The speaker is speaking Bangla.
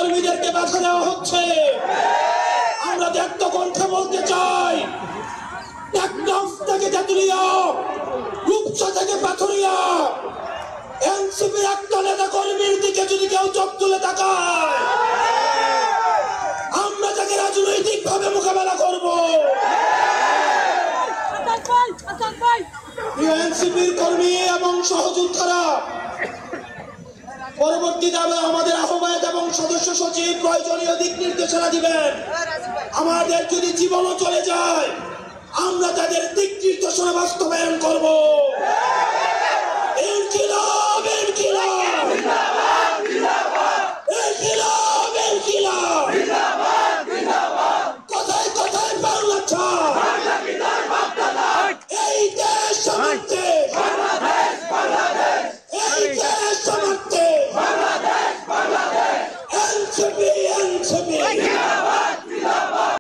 কর্মীদেরকে বাধা দেওয়া হচ্ছে। আমরা ব্যক্ত কণ্ঠে বলতে চাই, টেকনাফ থেকে তেঁতুলিয়া, রূপসা থেকে পাথুরিয়া, এনসিপির একটা নেতা কর্মীর দিকে যদি কেউ চোখ তুলে তাকায়, আমরা তাকে রাজনৈতিক ভাবে মোকাবেলা করব। এনসিপির কর্মী এবং সহযোদ্ধারা, পরবর্তী দাবে আমাদের আহ্বায়ক এবং সদস্য সচিব প্রয়োজনীয় দিক নির্দেশনা দিবেন। আমাদের যদি জীবনও চলে যায়, আমরা তাদের দিক নির্দেশনা বাস্তবায়ন করব। ইনকিলাব, ইনকিলাব, ইনকিলাব, ইনকিলাব, কোথায় কোথায় বাংলা ছাড়, এই দেশ আমার দেশ, এই দেশ আমার দেশ, এনসিপি